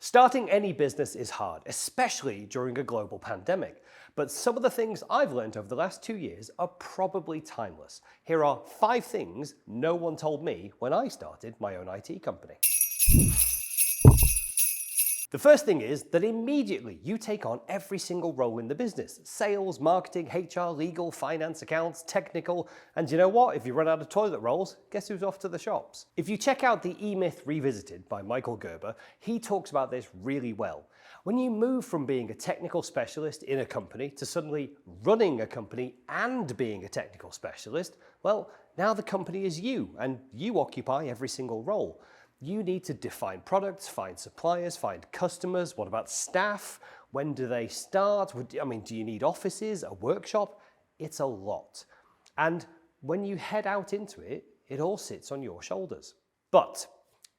Starting any business is hard, especially during a global pandemic. But some of the things I've learned over the last 2 years are probably timeless. Here are 5 things no one told me when I started my own IT company. The first thing is that immediately you take on every single role in the business. Sales, marketing, HR, legal, finance, accounts, technical, and you know what? If you run out of toilet rolls, guess who's off to the shops? If you check out the E-Myth Revisited by Michael Gerber, he talks about this really well. When you move from being a technical specialist in a company to suddenly running a company and being a technical specialist, well, now the company is you and you occupy every single role. You need to define products, find suppliers, find customers. What about staff? When do they start? Do you need offices, a workshop? It's a lot. And when you head out into it, it all sits on your shoulders. But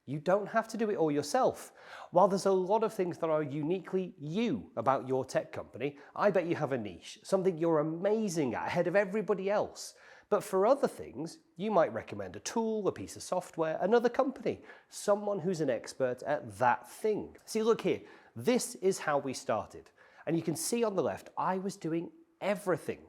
you don't have to do it all yourself. While there's a lot of things that are uniquely you about your tech company, I bet you have a niche, something you're amazing at, ahead of everybody else. But for other things, you might recommend a tool, a piece of software, another company, someone who's an expert at that thing. See, look here, this is how we started. And you can see on the left, I was doing everything.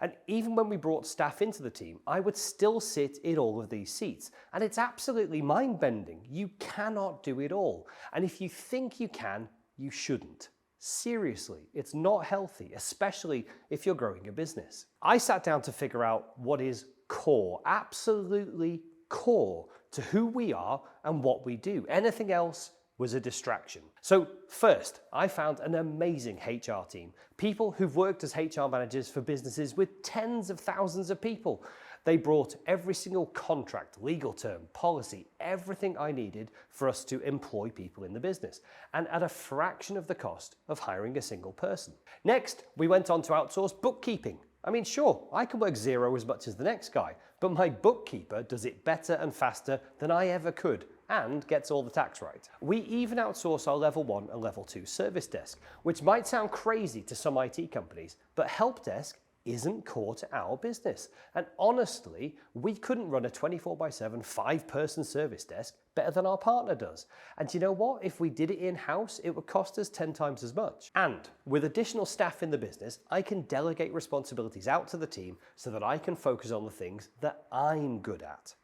And even when we brought staff into the team, I would still sit in all of these seats. And it's absolutely mind-bending. You cannot do it all. And if you think you can, you shouldn't. Seriously, it's not healthy, especially if you're growing a business. I sat down to figure out what is core, absolutely core to who we are and what we do. Anything else was a distraction. So first, I found an amazing HR team, people who've worked as HR managers for businesses with tens of thousands of people. They brought every single contract, legal term, policy, everything I needed for us to employ people in the business, and at a fraction of the cost of hiring a single person. Next, we went on to outsource bookkeeping. Sure, I can work zero as much as the next guy, but my bookkeeper does it better and faster than I ever could, and gets all the tax right. We even outsource our level 1 and level 2 service desk, which might sound crazy to some IT companies, but help desk isn't core to our business. And honestly, we couldn't run a 24/7, 5-person service desk better than our partner does. And you know what? If we did it in-house, it would cost us 10 times as much. And with additional staff in the business, I can delegate responsibilities out to the team so that I can focus on the things that I'm good at.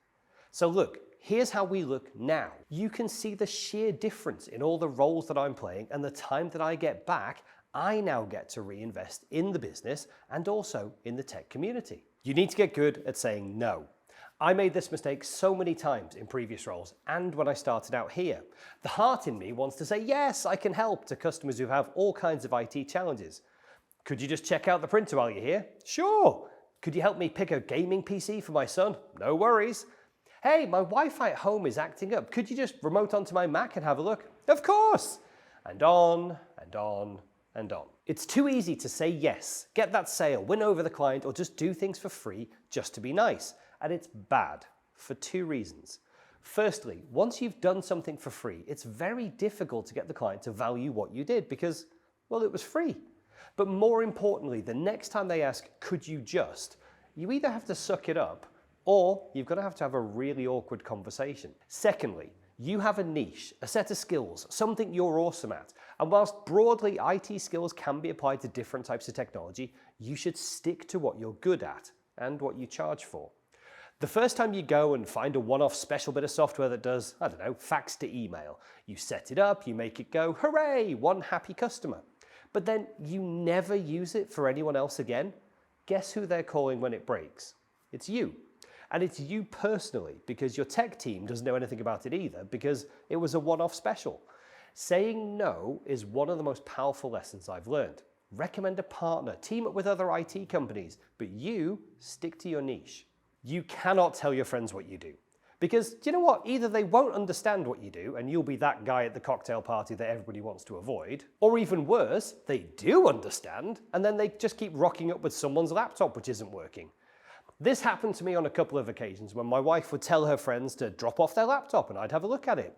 So look, here's how we look now. You can see the sheer difference in all the roles that I'm playing and the time that I get back. I now get to reinvest in the business and also in the tech community. You need to get good at saying no. I made this mistake so many times in previous roles and when I started out here. The heart in me wants to say, yes, I can help to customers who have all kinds of IT challenges. Could you just check out the printer while you're here? Sure. Could you help me pick a gaming PC for my son? No worries. Hey, my Wi-Fi at home is acting up. Could you just remote onto my Mac and have a look? Of course. And on and on and on. It's too easy to say yes, get that sale, win over the client, or just do things for free just to be nice. And it's bad for 2 reasons. Firstly, once you've done something for free, it's very difficult to get the client to value what you did because, well, it was free. But more importantly, the next time they ask, could you just, you either have to suck it up or you're going to have a really awkward conversation. Secondly, you have a niche, a set of skills, something you're awesome at. And whilst broadly IT skills can be applied to different types of technology, you should stick to what you're good at and what you charge for. The first time you go and find a one-off special bit of software that does, fax to email, you set it up, you make it go, hooray, one happy customer. But then you never use it for anyone else again. Guess who they're calling when it breaks? It's you. And it's you personally, because your tech team doesn't know anything about it either, because it was a one-off special. Saying no is one of the most powerful lessons I've learned. Recommend a partner, team up with other IT companies, but you stick to your niche. You cannot tell your friends what you do. Because, do you know what? Either they won't understand what you do, and you'll be that guy at the cocktail party that everybody wants to avoid, or even worse, they do understand, and then they just keep rocking up with someone's laptop which isn't working. This happened to me on a couple of occasions when my wife would tell her friends to drop off their laptop and I'd have a look at it.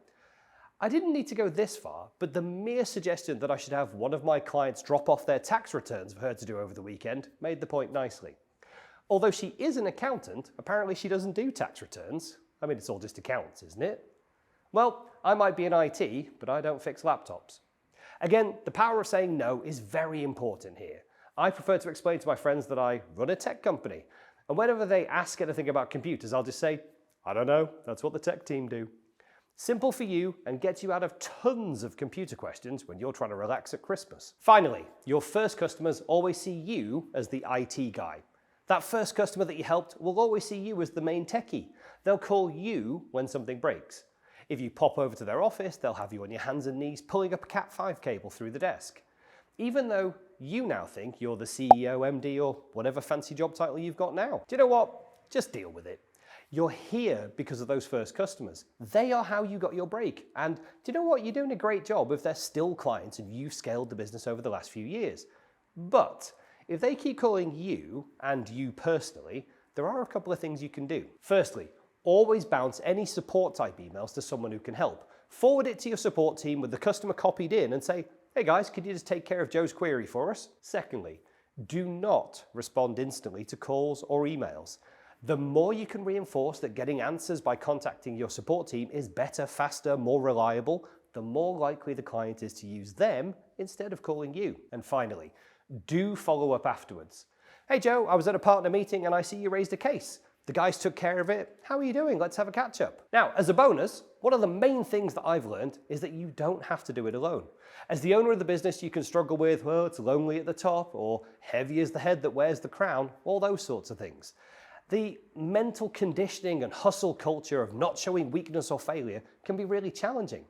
I didn't need to go this far, but the mere suggestion that I should have one of my clients drop off their tax returns for her to do over the weekend made the point nicely. Although she is an accountant, apparently she doesn't do tax returns. It's all just accounts, isn't it? Well, I might be in IT, but I don't fix laptops. Again, the power of saying no is very important here. I prefer to explain to my friends that I run a tech company, and whenever they ask anything about computers, I'll just say, I don't know, that's what the tech team do. Simple for you and gets you out of tons of computer questions when you're trying to relax at Christmas. Finally, your first customers always see you as the IT guy. That first customer that you helped will always see you as the main techie. They'll call you when something breaks. If you pop over to their office, they'll have you on your hands and knees pulling up a Cat5 cable through the desk. Even though you now think you're the CEO, MD, or whatever fancy job title you've got now. Do you know what? Just deal with it. You're here because of those first customers. They are how you got your break. And do you know what? You're doing a great job if they're still clients and you've scaled the business over the last few years. But if they keep calling you, and you personally, there are a couple of things you can do. Firstly, always bounce any support type emails to someone who can help. Forward it to your support team with the customer copied in and say, hey guys, could you just take care of Joe's query for us? Secondly, do not respond instantly to calls or emails. The more you can reinforce that getting answers by contacting your support team is better, faster, more reliable, the more likely the client is to use them instead of calling you. And finally, do follow up afterwards. Hey Joe, I was at a partner meeting and I see you raised a case. The guys took care of it. How are you doing? Let's have a catch up. Now, as a bonus, one of the main things that I've learned is that you don't have to do it alone. As the owner of the business, you can struggle with, well, it's lonely at the top, or heavy is the head that wears the crown, all those sorts of things. The mental conditioning and hustle culture of not showing weakness or failure can be really challenging.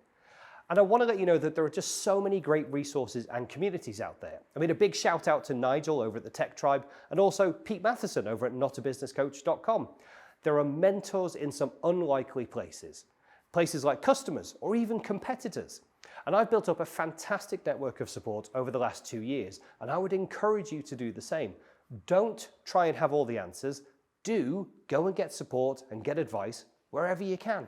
And I want to let you know that there are just so many great resources and communities out there. I mean, a big shout out to Nigel over at the Tech Tribe and also Pete Matheson over at notabusinesscoach.com. There are mentors in some unlikely places. Places like customers or even competitors. And I've built up a fantastic network of support over the last 2 years, and I would encourage you to do the same. Don't try and have all the answers. Do go and get support and get advice wherever you can.